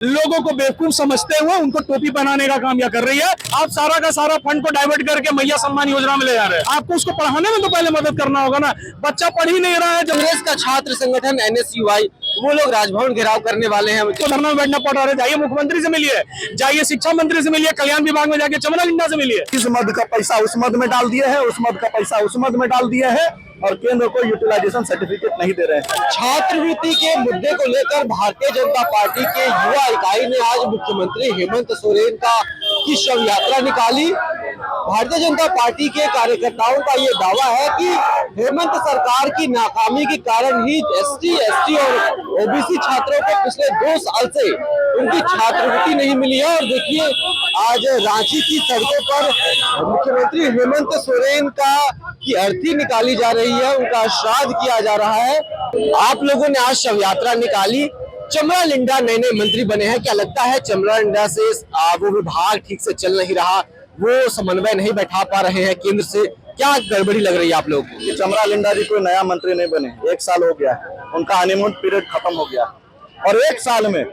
लोगों को बेवकूफ समझते हुए उनको टोपी बनाने का काम यह कर रही है। आप सारा का सारा फंड को डाइवर्ट करके मैया सम्मान योजना में ले जा रहे हैं। आपको उसको पढ़ाने में तो पहले मदद करना होगा ना। बच्चा पढ़ ही नहीं रहा है। कांग्रेस का छात्र संगठन एनएसयूआई वो लोग राजभवन घेराव करने वाले हैं। तो धरना में बैठना पड़ रहा है। जाइए मुख्यमंत्री से मिलिए, जाइए शिक्षा मंत्री से मिलिए, कल्याण विभाग में जाके चमरा लिंडा से मिलिए। इस मद का पैसा उस मद में डाल दिया है, उस मद का पैसा उस मद में डाल दिया है और केंद्र को यूटिलाइजेशन सर्टिफिकेट नहीं दे रहे हैं। छात्रवृत्ति के मुद्दे को लेकर भारतीय जनता पार्टी के युवा इकाई ने आज मुख्यमंत्री हेमंत सोरेन की शव यात्रा निकाली। भारतीय जनता पार्टी के कार्यकर्ताओं का ये दावा है कि हेमंत सरकार की नाकामी के कारण ही एसटी, और ओबीसी छात्रों को पिछले 2 साल से उनकी छात्रवृत्ति नहीं मिली है। और देखिए आज रांची की सड़कों पर मुख्यमंत्री हेमंत सोरेन की अर्थी निकाली जा रही है, उनका श्राद्ध किया जा रहा है। आप लोगों ने आज शव यात्रा निकाली। चमरा लिंडा नए मंत्री बने हैं, क्या लगता है चमरा लिंडा से वो विभाग ठीक से चल नहीं रहा, वो समन्वय नहीं बैठा पा रहे हैं केंद्र से, क्या गड़बड़ी लग रही है आप लोगों को? चमरा लिंडा जी कोई नया मंत्री नहीं बने, 1 साल हो गया है, उनका हनीमून पीरियड खत्म हो गया और 1 साल में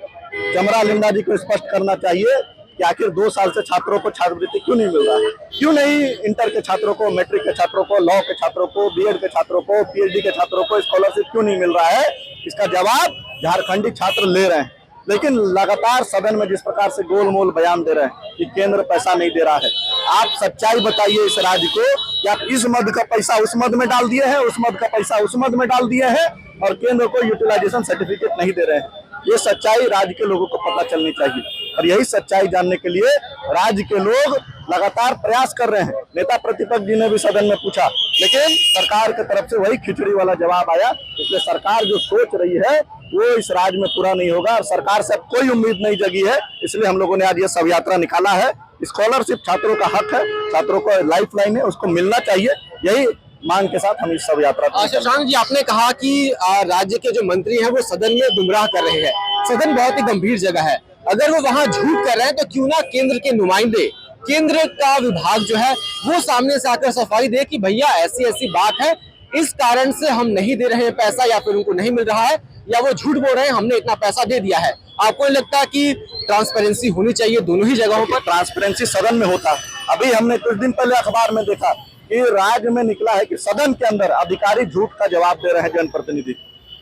चमरा लिंडा जी को स्पष्ट करना चाहिए कि आखिर 2 साल से छात्रों को छात्रवृत्ति क्यों नहीं मिल रहा है, क्यों नहीं इंटर के छात्रों को, मैट्रिक के छात्रों को, लॉ के छात्रों को, बीएड के छात्रों को, पीएचडी के छात्रों को स्कॉलरशिप क्यों नहीं मिल रहा है। इसका जवाब झारखंडी छात्र ले रहे हैं। लेकिन लगातार सदन में जिस प्रकार से गोलमोल बयान दे रहे हैं कि केंद्र पैसा नहीं दे रहा है, आप सच्चाई बताइए इस राज्य को कि आप इस मद का पैसा उस मद में डाल दिए हैं, उस मद का पैसा उस मद में डाल दिए हैं और केंद्र को यूटिलाइजेशन सर्टिफिकेट नहीं दे रहे हैं। ये सच्चाई राज्य के लोगों को पता चलनी चाहिए और यही सच्चाई जानने के लिए राज्य के लोग लगातार प्रयास कर रहे हैं। नेता प्रतिपक्ष जी ने भी सदन में पूछा, लेकिन सरकार की तरफ से वही खिचड़ी वाला जवाब आया। इसलिए सरकार जो सोच रही है वो इस राज्य में पूरा नहीं होगा और सरकार से अब कोई उम्मीद नहीं जगी है। इसलिए हम लोगों ने आज ये शव यात्रा निकाला है। स्कॉलरशिप छात्रों का हक है, छात्रों को लाइफ लाइन है, उसको मिलना चाहिए। यही मांग के साथ हम इस शव यात्रा। शशांक जी, आपने कहा कि राज्य के जो मंत्री हैं वो सदन में गुमराह कर रहे हैं। सदन बहुत ही गंभीर जगह है, अगर वो वहाँ झूठ कर रहे हैं तो क्यों ना केंद्र के नुमाइंदे, केंद्र का विभाग जो है वो सामने से आकर सफाई दे कि भैया ऐसी ऐसी बात है, इस कारण से हम नहीं दे रहे हैं पैसा या फिर उनको नहीं मिल रहा है या वो झूठ बोल रहे हैं, हमने इतना पैसा दे दिया है। आपको नहीं लगता कि ट्रांसपेरेंसी होनी चाहिए दोनों ही जगहों पर? ट्रांसपेरेंसी सदन में होता है। अभी हमने कुछ दिन पहले अखबार में देखा कि राज्य में निकला है कि सदन के अंदर अधिकारी झूठ का जवाब दे रहे हैं जनप्रतिनिधि।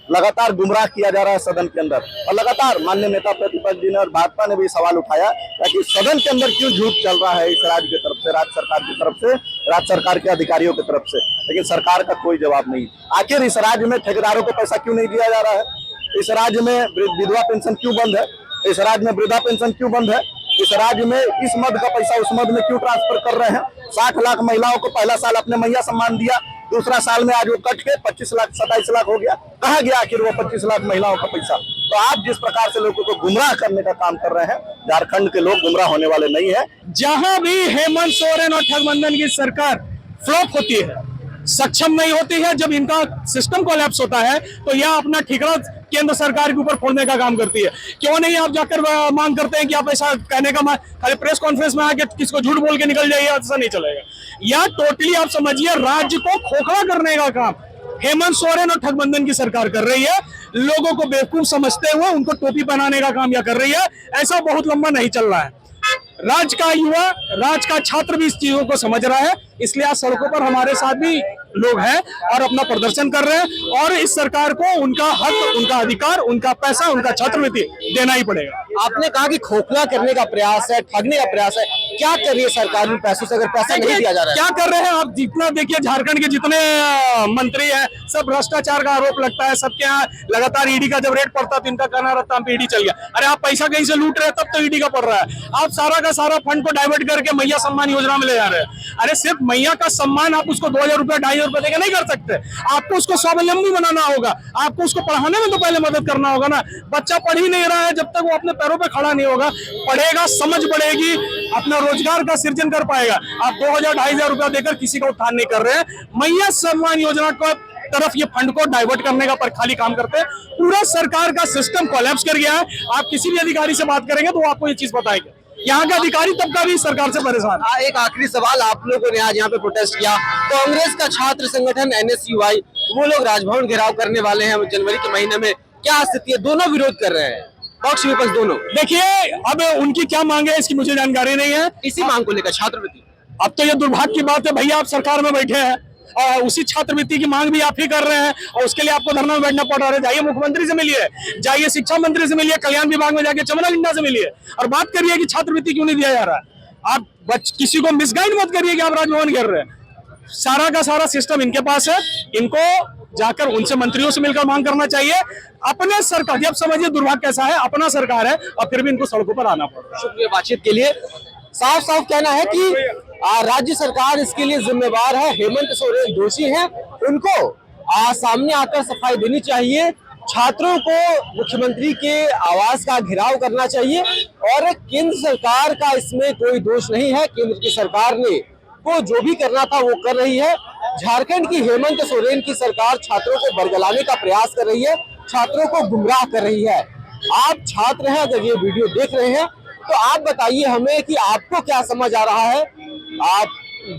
लगातार गुमराह किया जा रहा है सदन के अंदर और लगातार माननीय नेता प्रतिपक्ष जी ने और भाजपा ने भी सवाल उठाया कि सदन के अंदर क्यों झूठ चल रहा है इस राज्य की तरफ से, राज्य सरकार की तरफ से, राज्य सरकार के अधिकारियों की तरफ से। लेकिन सरकार का कोई जवाब नहीं। आखिर इस राज्य में ठेकेदारों को पैसा क्यों नहीं दिया जा रहा है? इस राज्य में विधवा पेंशन क्यों बंद है? इस राज्य में वृद्धा पेंशन क्यों बंद है? इस राज्य में इस मद का पैसा उस मद में क्यों ट्रांसफर कर रहे हैं? 60 लाख महिलाओं को पहला साल अपने मैया सम्मान दिया, दूसरा साल में आज वो कट के 25 लाख 27 लाख हो गया। कहाँ गया आखिर वो 25 लाख महिलाओं का पैसा? तो आप जिस प्रकार से लोगों को गुमराह करने का काम कर रहे हैं, झारखंड के लोग गुमराह होने वाले नहीं है। जहां भी हेमंत सोरेन और ठगबंधन की सरकार फ्लॉप होती है, सक्षम नहीं होती है, जब इनका सिस्टम कोलैप्स होता है तो यह अपना ठिकाना केंद्र सरकार के ऊपर फोड़ने का काम करती है। क्यों नहीं आप जाकर मांग करते हैं कि आप ऐसा कहने का खाली प्रेस कॉन्फ्रेंस में आके किसको झूठ बोल के निकल जाइए, ऐसा नहीं चलेगा। या टोटली आप समझिए राज्य को खोखला करने का काम हेमंत सोरेन और ठगबंधन की सरकार कर रही है। लोगों को बेवकूफ समझते हुए उनको टोपी बनाने का काम यह कर रही है। ऐसा बहुत लंबा नहीं चल रहा है। राज्य का युवा, राज्य का छात्र भी इस चीजों को समझ रहा है। इसलिए आज सड़कों पर हमारे साथ भी लोग हैं और अपना प्रदर्शन कर रहे हैं और इस सरकार को उनका हक, उनका अधिकार, उनका पैसा, उनका छात्रवृत्ति देना ही पड़ेगा। आपने कहा कि खोखला करने का प्रयास है, ठगने का प्रयास है, क्या कर रही है सरकार में पैसों से? अगर पैसा नहीं दिया जा रहा है क्या कर रहे हैं आप? जितना देखिए झारखंड के जितने मंत्री हैं सब भ्रष्टाचार का आरोप लगता है सबके यहाँ। लगातार ईडी का जब रेट पड़ता तो इनका कहना रहता है ईडी चल गया। अरे आप पैसा कहीं से लूट रहे हैं तब तो ईडी का पड़ रहा है। आप सारा का सारा फंड को डाइवर्ट करके मैया सम्मान योजना में ले जा रहे हैं। अरे सिर्फ मैया का सम्मान आप उसको 2000 रुपया 2500 रुपया देकर नहीं कर सकते। आपको उसको स्वावलंबी बनाना होगा, आपको उसको पढ़ाने में तो पहले मदद करना होगा ना। बच्चा पढ़ ही नहीं रहा है, जब तक वो अपने पैरों पे खड़ा नहीं होगा, पढ़ेगा, समझ बढ़ेगी, अपना रोजगार का सृजन कर पाएगा। आप 2000-2500 रुपया देकर किसी का उत्थान नहीं कर रहे हैं। मैया सम्मान योजना को तरफ ये फंड को डाइवर्ट करने का पर खाली काम करते हैं। पूरा सरकार का सिस्टम कोलैप्स कर गया है। आप किसी भी अधिकारी से बात करेंगे तो वो आपको ये चीज बताएंगे। यहाँ के अधिकारी तबका भी सरकार से परेशान। एक आखिरी सवाल, आप लोगों ने आज यहाँ पे प्रोटेस्ट किया, कांग्रेस का छात्र संगठन एनएसयूआई वो लोग राजभवन घेराव करने वाले हैं जनवरी के महीने में, क्या स्थिति है? दोनों विरोध कर रहे हैं। पक्ष विपक्ष दोनों देखिए अब उनकी क्या मांग है इसकी मुझे जानकारी नहीं है। इसी मांग को लेकर छात्रवृत्ति। अब तो ये दुर्भाग्य की बात है भैया, आप सरकार में बैठे हैं और उसी छात्रवृत्ति की मांग भी आप ही कर रहे हैं और उसके लिए आपको धरना में बैठना पड़ रहा है। जाइए मुख्यमंत्री से मिलिए, जाइए शिक्षा मंत्री से मिलिए, कल्याण विभाग में जाके चमरा लिंडा से मिलिए और बात करिए कि छात्रवृत्ति क्यों नहीं दिया जा रहा है। आप किसी को मिसगाइड मत करिए कि आप राजभवन घेर रहे हैं। सारा का सारा सिस्टम इनके पास है, इनको जाकर उनसे मंत्रियों से मिलकर मांग करना चाहिए। अपने सरकार, जब समझिए दुर्भाग्य कैसा है, अपना सरकार है और फिर भी इनको सड़कों पर आना पड़ रहा है। शुक्रिया बातचीत के लिए। साफ साफ कहना है कि राज्य सरकार इसके लिए जिम्मेवार है। हेमंत सोरेन दोषी हैं, उनको सामने आकर सफाई देनी चाहिए। छात्रों को मुख्यमंत्री के आवास का घेराव करना चाहिए और केंद्र सरकार का इसमें कोई दोष नहीं है। केंद्र की सरकार ने को जो भी करना था वो कर रही है। झारखंड की हेमंत सोरेन की सरकार छात्रों को बरगलाने का प्रयास कर रही है, छात्रों को गुमराह कर रही है। आप छात्र हैं, अगर ये वीडियो देख रहे हैं तो आप बताइए हमें कि आपको क्या समझ आ रहा है। आप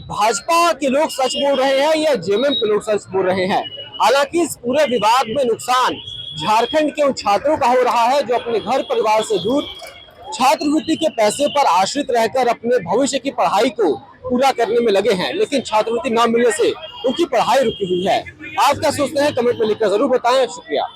भाजपा के लोग सच बोल रहे हैं या जेएमएम के लोग सच बोल रहे हैं? हालांकि इस पूरे विवाद में नुकसान झारखंड के उन छात्रों का हो रहा है जो अपने घर परिवार से दूर छात्रवृत्ति के पैसे पर आश्रित रहकर अपने भविष्य की पढ़ाई को पूरा करने में लगे हैं, लेकिन छात्रवृत्ति न मिलने से उनकी पढ़ाई रुकी हुई है। आप क्या सोचते हैं कमेंट में लिखकर जरूर बताएं। शुक्रिया।